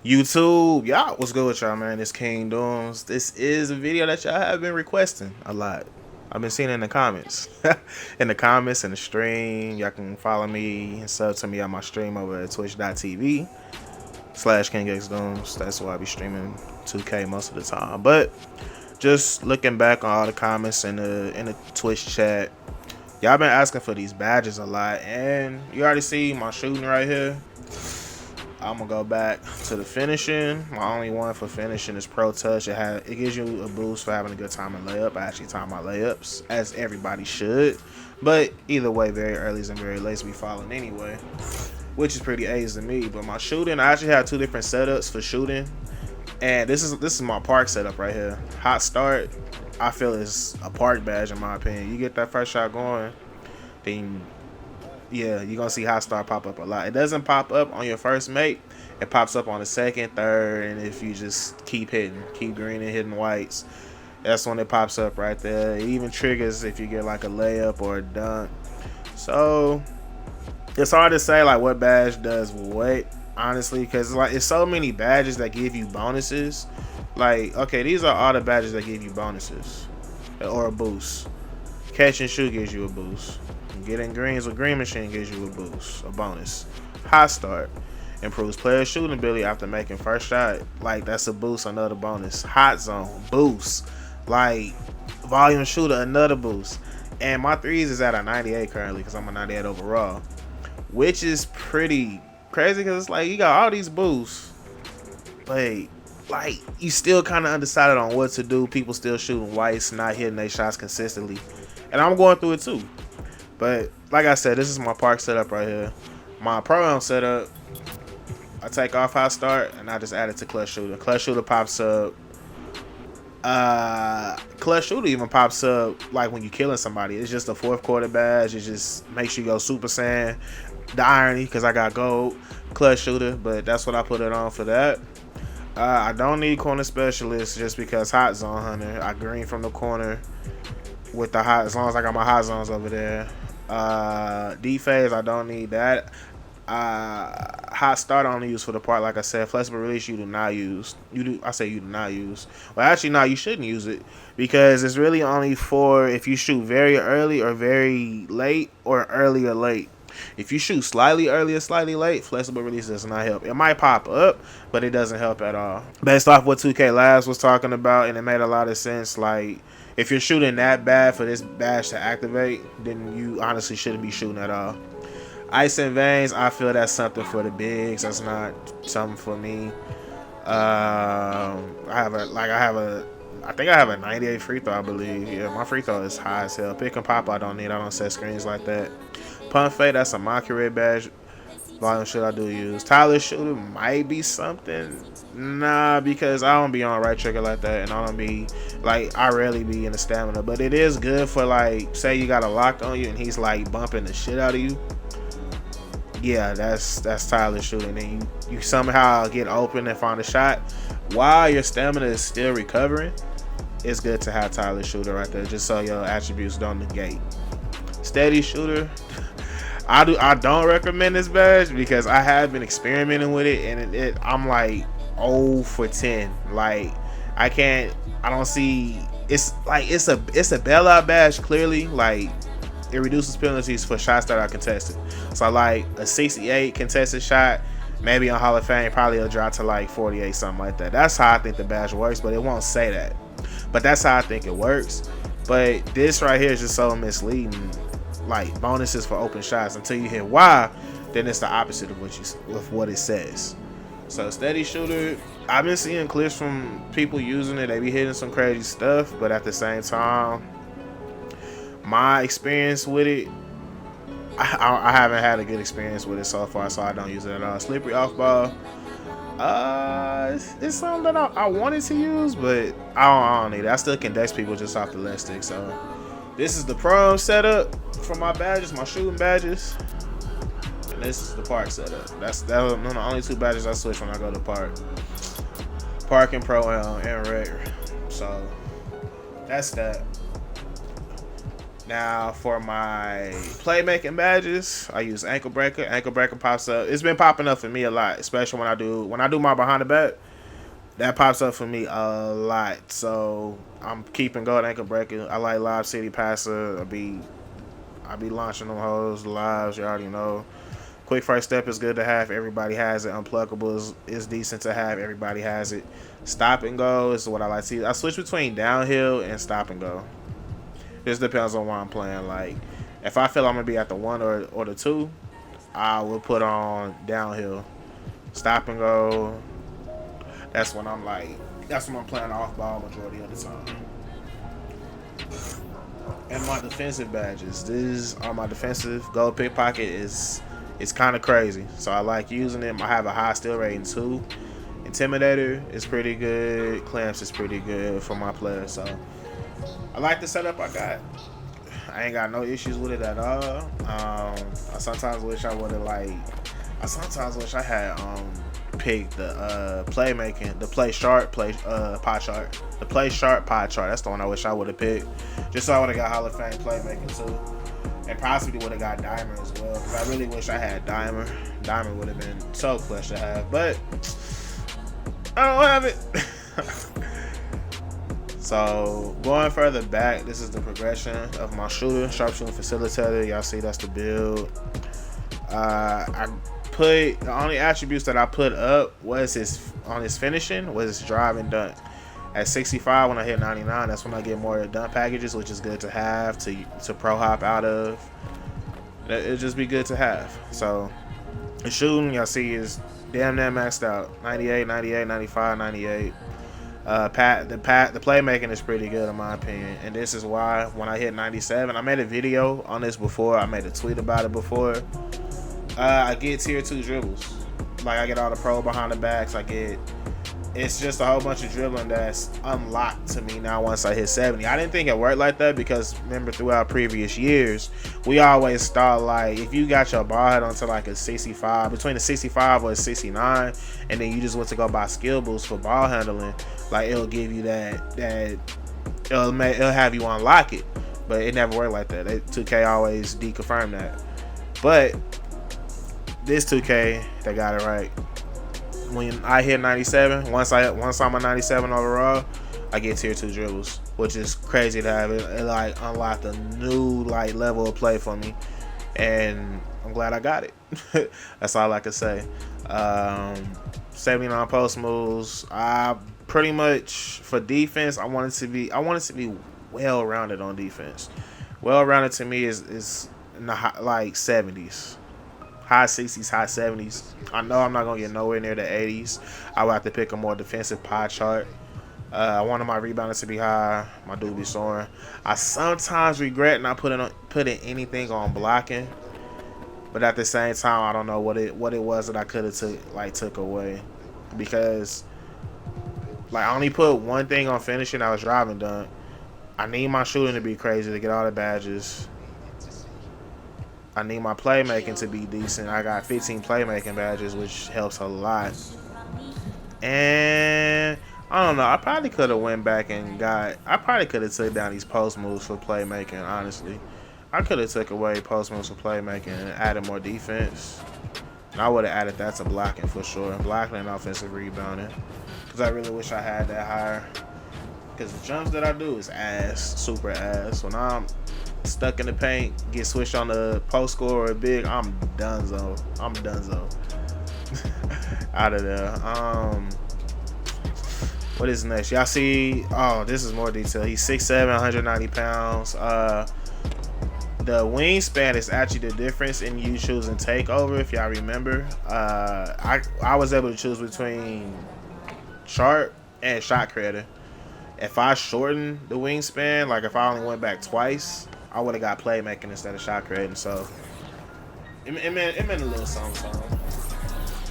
YouTube, y'all, what's good with y'all, man? It's King Dooms. This is a video that y'all have been requesting a lot. I've been seeing it in the comments. In the comments, in the stream. Y'all can follow me and sub to me on my stream over at twitch.tv/KingXDooms. That's why I be streaming 2K most of the time. But just looking back on all the comments in the Twitch chat, y'all been asking for these badges a lot, and you already see my shooting right here. I'm gonna go back to the finishing. My only one for finishing is Pro Touch. It gives you a boost for having a good time in layup. I actually time my layups, as everybody should. But either way, very earlys and very lates be falling anyway, which is pretty A's to me. But my shooting, I actually have two different setups for shooting, and this is my park setup right here. Hot start, I feel is a park badge in my opinion. You get that first shot going, then yeah, you're gonna see hot start pop up a lot. It doesn't pop up on your first make. It pops up on the second, third, and if you just keep hitting, keep green and hitting whites, that's when it pops up right there. It even triggers if you get like a layup or a dunk. So it's hard to say like what badge does what, honestly, because like it's so many badges that give you bonuses. Like, okay, these are all the badges that give you bonuses or a boost. Catch and shoot gives you a boost. Getting greens with Green Machine gives you a boost, a bonus. Hot start improves player shooting ability after making first shot. Like, that's a boost, another bonus. Hot zone boost. Like, volume shooter, another boost. And my threes is at a 98 currently because I'm a 98 overall, which is pretty crazy because it's like you got all these boosts, but like you still kind of undecided on what to do. People still shooting whites, not hitting their shots consistently, and I'm going through it too. But like I said, this is my park setup right here. My pro-am setup, I take off hot start and I just add it to clutch shooter. Clutch shooter pops up. Clutch shooter even pops up like when you're killing somebody. It's just a fourth quarter badge. It just makes you go Super Saiyan. The irony, because I got gold clutch shooter, but that's what I put it on for that. I don't need corner specialist just because hot zone hunter. I green from the corner with the hot, as long as I got my hot zones over there. D phase, I don't need that. Hot start I only use for the part, like I said. Flexible release you do not use. I say you do not use. Well, actually, no, you shouldn't use it because it's really only for if you shoot very early or very late or early or late. If you shoot slightly early or slightly late, flexible release does not help. It might pop up, but it doesn't help at all. Based off what 2K Labs was talking about, and it made a lot of sense. Like, if you're shooting that bad for this badge to activate, then you honestly shouldn't be shooting at all. Ice and veins, I feel that's something for the bigs. That's not something for me. I think I have a 98 free throw, I believe. Yeah, my free throw is high as hell. Pick and pop, I don't need. I don't set screens like that. Pump fade, that's a mockery badge. Volume shit I do use. Tyler shooter might be something. Nah, because I don't be on right trigger like that, and I don't be like, I rarely be in the stamina. But it is good for like, say you got a lock on you and he's like bumping the shit out of you. Yeah, that's Tyler shooting, and you somehow get open and find a shot while your stamina is still recovering. It's good to have Tyler shooter right there, just so your attributes don't negate. Steady shooter, I don't recommend this badge because I have been experimenting with it, and I'm like 0 for 10. Like I don't see. It's like it's a bailout badge clearly. Like it reduces penalties for shots that are contested. So like a 68 contested shot, maybe on Hall of Fame, probably it'll drop to like 48, something like that. That's how I think the badge works, but it won't say that. But that's how I think it works. But this right here is just so misleading. Like bonuses for open shots until you hit Y, then it's the opposite of what it says. So steady shooter, I've been seeing clips from people using it. They be hitting some crazy stuff, but at the same time, my experience with it, I haven't had a good experience with it so far, so I don't use it at all. Slippery off ball, it's something that I wanted to use, but I don't need it. I still can dex people just off the left stick. So this is the pro setup for my badges, my shooting badges, and this is the park setup. That's the only two badges I switch when I go to park and pro and reg. So that's that. Now for my playmaking badges, I use ankle breaker. Ankle breaker pops up. It's been popping up for me a lot, especially when I do my behind the back. That pops up for me a lot. So I'm keeping going ankle breaker. I like live city passer. I be launching them hoes lives. You already know. Quick first step is good to have. Everybody has it. Unpluckable is decent to have. Everybody has it. Stop and go is what I like to see. I switch between downhill and stop and go. This depends on what I'm playing. Like, if I feel I'm gonna be at the 1 or the 2, I will put on downhill. Stop and go. That's when I'm playing off ball majority of the time. And my defensive badges. These are my defensive. Gold pickpocket is it's kind of crazy. So I like using them. I have a high steal rating too. Intimidator is pretty good. Clamps is pretty good for my players. So I like the setup I got. I ain't got no issues with it at all. I sometimes wish I would have I sometimes wish I had picked the playmaking, the play sharp pie chart, the play sharp pie chart. That's the one I wish I would have picked, just so I would have got Hall of Fame playmaking too, and possibly would have got Dimer as well. Because I really wish I had Dimer. Dimer would have been so clutch to have, but I don't have it. So going further back, this is the progression of my shooter, sharpshooting facilitator. Y'all see that's the build. I put the only attributes that I put up was his finishing was his drive and dunk. At 65, when I hit 99, that's when I get more dunk packages, which is good to have to pro hop out of. It'll just be good to have. So the shooting, y'all see, is damn near maxed out. 98, 98, 95, 98. The playmaking is pretty good in my opinion, and this is why when I hit 97, I made a video on this before. I made a tweet about it before. I get tier 2 dribbles. Like I get all the pro behind the backs. It's just a whole bunch of dribbling that's unlocked to me now once I hit 70. I didn't think it worked like that because remember throughout previous years, we always thought like if you got your ball head onto like a 65, between a 65 or a 69, and then you just went to go buy skill boosts for ball handling, like it'll give you it'll have you unlock it. But it never worked like that. 2K always deconfirmed that. But this 2K, they got it right. When I hit 97, once I'm a 97 overall, I get tier 2 dribbles, which is crazy to have. It like unlocked a new like level of play for me, and I'm glad I got it. That's all I can say. 79 post moves. I pretty much for defense, I want it to be well rounded on defense. Well rounded to me is in the like 70s. High 60s, high 70s. I know I'm not going to get nowhere near the 80s. I would have to pick a more defensive pie chart. I wanted my rebounding to be high. My dude be soaring. I sometimes regret not putting anything on blocking. But at the same time, I don't know what it was that I could have took away. Because like I only put one thing on finishing. I was driving dunk. I need my shooting to be crazy to get all the badges. I need my playmaking to be decent. I got 15 playmaking badges, which helps a lot. And I don't know. I probably could have went back and I probably could have took down these post moves for playmaking, honestly. I could have took away post moves for playmaking and added more defense. And I would have added that to blocking for sure. Blocking and offensive rebounding. Because I really wish I had that higher. Because the jumps that I do is ass. Super ass. When I'm stuck in the paint, get switched on the post score or big, I'm donezo. Out of there. What is next? Y'all see, oh, this is more detail. He's 6'7", 190 pounds. The wingspan is actually the difference in you choosing takeover, if y'all remember. I was able to choose between sharp and shot creator. If I shortened the wingspan, like if I only went back twice, I would have got playmaking instead of shot creating. So it meant a little something.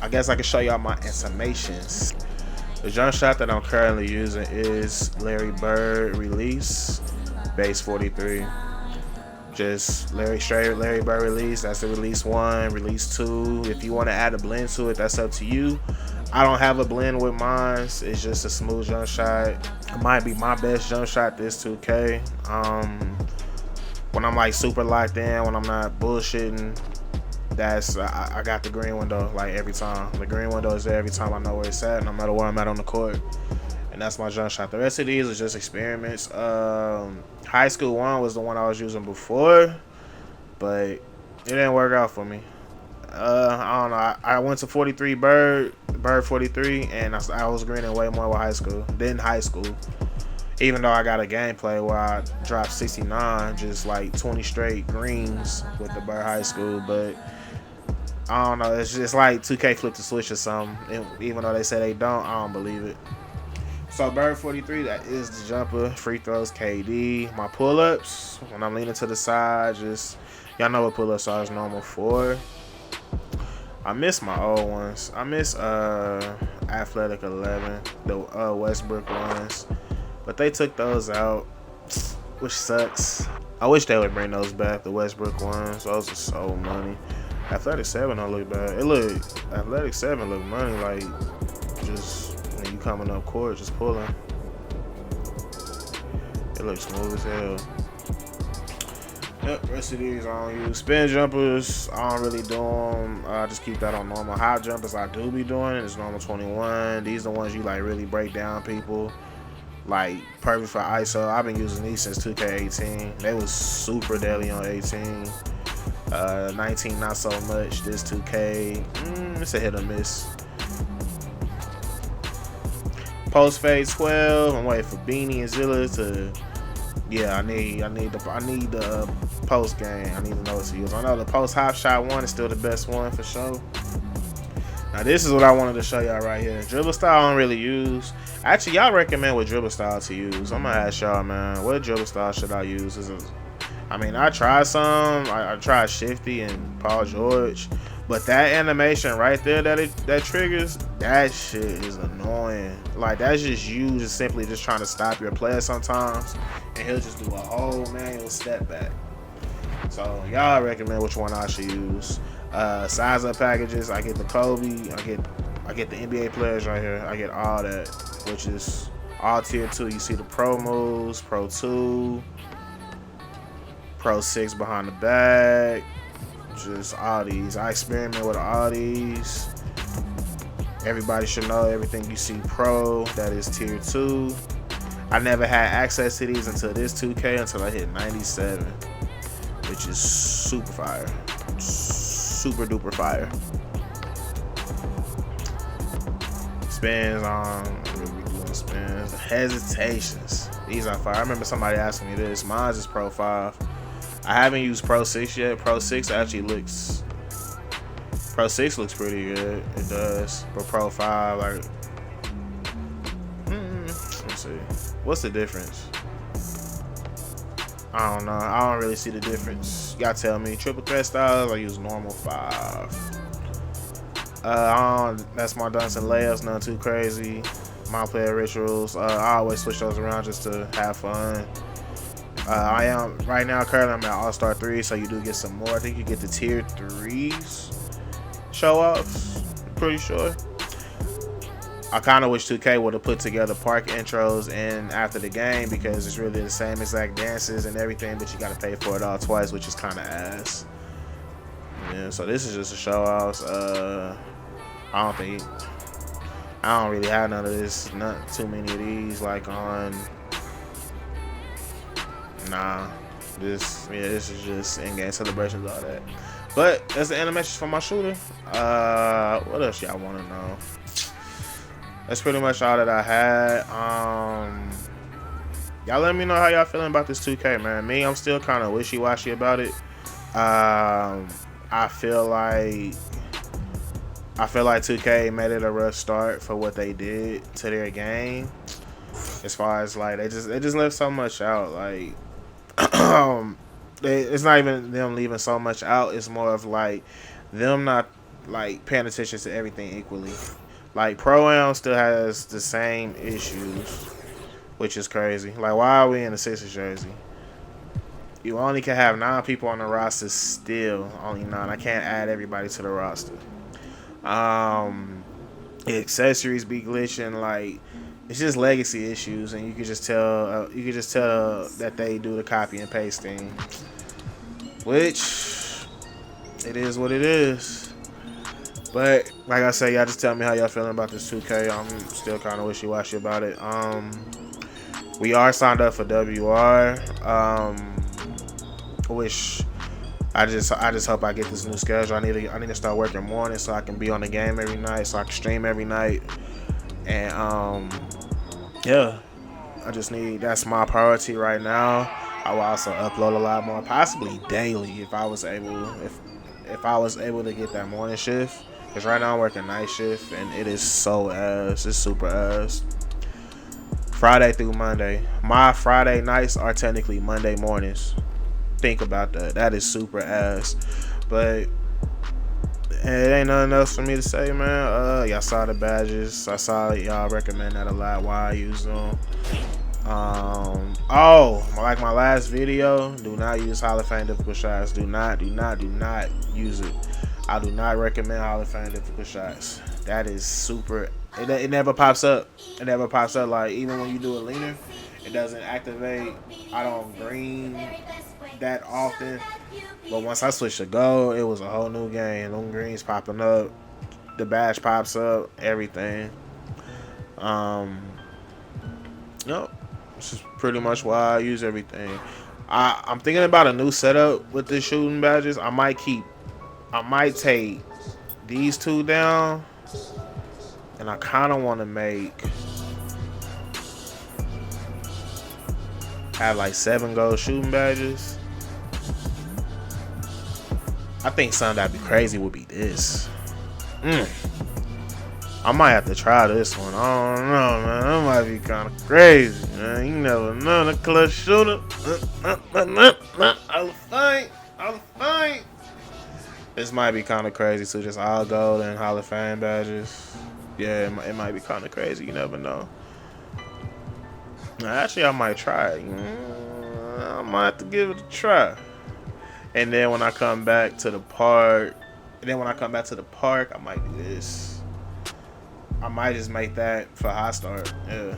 I guess I can show y'all my animations. The jump shot that I'm currently using is Larry Bird release, base 43. Just Larry Bird release. That's the release 1, release 2. If you want to add a blend to it, that's up to you. I don't have a blend with mine. It's just a smooth jump shot. It might be my best jump shot this 2K. when I'm like super locked in, when I'm not bullshitting, that's I got the green window like every time. The green window is there every time. I know where it's at, no matter where I'm at on the court. And that's my jump shot. The rest of these are just experiments. High school one was the one I was using before, but it didn't work out for me. I don't know. I went to 43 Bird 43, and I was greening way more with high school than high school. Even though I got a gameplay where I dropped 69, just like 20 straight greens with the Bird high school, but I don't know. It's just like 2K flipped the switch or something. And even though they say they don't, I don't believe it. So Bird 43, that is the jumper. Free throws, KD. My pull-ups, when I'm leaning to the side, just y'all know what pull-ups are. It's normal 4. I miss my old ones. I miss Athletic 11, the Westbrook ones, but they took those out, which sucks. I wish they would bring those back, the Westbrook ones. Those are so money. Athletic 7 don't look bad. Athletic 7 look money, like just when you coming up court, just pulling. It looks smooth as hell. Yep, rest of these I don't use. Spin jumpers, I don't really do them. I just keep that on normal. Hop jumpers I do be doing. It's normal 21. These are the ones you like really break down people. Like perfect for ISO. I've been using these since 2K18. They was super deadly on 18. 19 not so much. This 2K, it's a hit or miss. Post fade 12. I'm waiting for Beanie and Zilla to. Yeah, I need the post game. I need to know what to use. I know the post hop shot one is still the best one for sure. Now this is what I wanted to show y'all right here. Dribble style I don't really use. Actually, y'all recommend what dribble style to use. I'm gonna ask y'all, man, what dribble style should I use? I mean, I tried some. I tried Shifty and Paul George, but that animation right there that triggers, that shit is annoying. Like that's just you just simply just trying to stop your player sometimes, and he'll just do a whole manual step back. So y'all recommend which one I should use. Size up packages, I get the Kobe, I get the NBA players right here. I get all that, which is all tier 2. You see the Pro moves, Pro 2, Pro 6 behind the back, just all these. I experiment with all these. Everybody should know everything you see Pro, that is tier 2. I never had access to these until this 2K, until I hit 97, which is super fire. Super duper fire. Spins on, really doing spins. Hesitations. These are fire. I remember somebody asking me this. Mine's is Pro 5. I haven't used Pro 6 yet. Pro 6 actually looks. Pro 6 looks pretty good. It does. But Pro 5, like. Let's see. What's the difference? I don't know. I don't really see the difference. Y'all tell me. Triple threat styles, I use normal 5. That's my dunks and layups, nothing too crazy. My player rituals, I always switch those around just to have fun. I am right now currently I'm at All-Star 3, so you do get some more. I think you get the tier 3s show offs, pretty sure. I kind of wish 2K would have put together park intros in after the game, because it's really the same exact dances and everything, but you got to pay for it all twice, which is kind of ass. Yeah, so this is just a show offs. I don't really have none of this, not too many of these like on. Nah, this is just in-game celebrations, all that. But that's the animations for my shooter. What else y'all want to know? That's pretty much all that I had. Y'all let me know how y'all feeling about this 2K, man. Me, I'm still kind of wishy-washy about it. I feel like 2K made it a rough start for what they did to their game. As far as like they just left so much out. Like it's not even them leaving so much out. It's more of like them not like paying attention to everything equally. Like Pro-Am still has the same issues, which is crazy. Like, why are we in the Sixers jersey? You only can have 9 people on the roster still. Only 9. I can't add everybody to the roster. accessories be glitching. Like, it's just legacy issues, and you can just tell. You can just tell that they do the copy and pasting, which it is what it is. But like I say, y'all just tell me how y'all feeling about this 2K. I'm still kind of wishy-washy about it. We are signed up for WR. Which I just hope I get this new schedule. I need to start working mornings so I can be on the game every night, so I can stream every night. And yeah, that's my priority right now. I will also upload a lot more, possibly daily, if I was able to get that morning shift. Cause right now I'm working night shift and it is so ass. It's super ass. Friday through Monday. My Friday nights are technically Monday mornings. Think about that. That is super ass. But it ain't nothing else for me to say, man. Y'all saw the badges. I saw y'all recommend that a lot. Why I use them. Like my last video, do not use Hall of Fame difficult shots. Do not use it. I do not recommend Hall of Fame difficult shots. That is super. It never pops up. It never pops up. Like, even when you do a leaner, it doesn't activate. I don't green that often. But once I switched to gold, it was a whole new game. Them greens popping up. The badge pops up. Everything. Nope. This is pretty much why I use everything. I'm thinking about a new setup with the shooting badges. I might take these two down, and I kind of want to have like 7 gold shooting badges. I think something that'd be crazy would be this. I might have to try this one. I don't know, man. That might be kind of crazy, man. You never know. The clutch shooter. I'll fight. This might be kind of crazy too. Just all gold and Hall of Fame badges. Yeah, it might be kind of crazy. You never know. Actually, I might try it. I might have to give it a try. And then when I come back to the park, I might do this. I might just make that for high start. Yeah.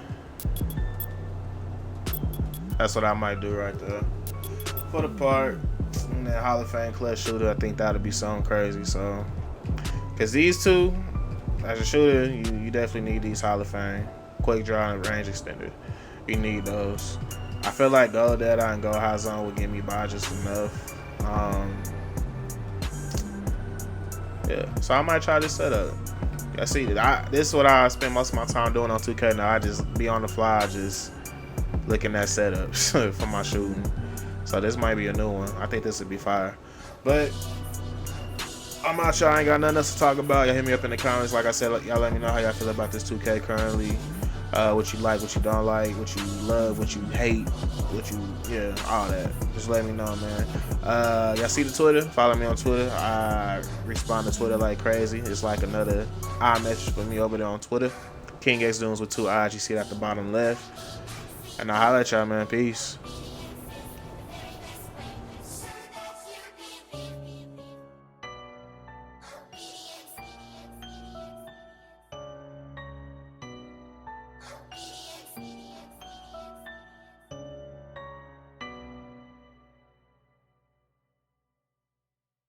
That's what I might do right there. For the park. And then Hall of Fame clutch shooter, I think that'd be something crazy. So, because these two, as a shooter, you definitely need these Hall of Fame. Quick draw and range extender. You need those. I feel like Gold Dead and Go High Zone would get me by just enough. Yeah, so I might try this setup. I see that. This is what I spend most of my time doing on 2K now. I just be on the fly, just looking at setups for my shooting. So this might be a new one. I think this would be fire. But I'm out, y'all. I ain't got nothing else to talk about. Y'all hit me up in the comments. Like I said, y'all let me know how y'all feel about this 2K currently. What you like, what you don't like, what you love, what you hate, all that. Just let me know, man. Y'all see the Twitter? Follow me on Twitter. I respond to Twitter like crazy. It's like another iMessage for me over there on Twitter. King X Dunes with 2 I's. You see it at the bottom left. And I'll holler at y'all, man. Peace.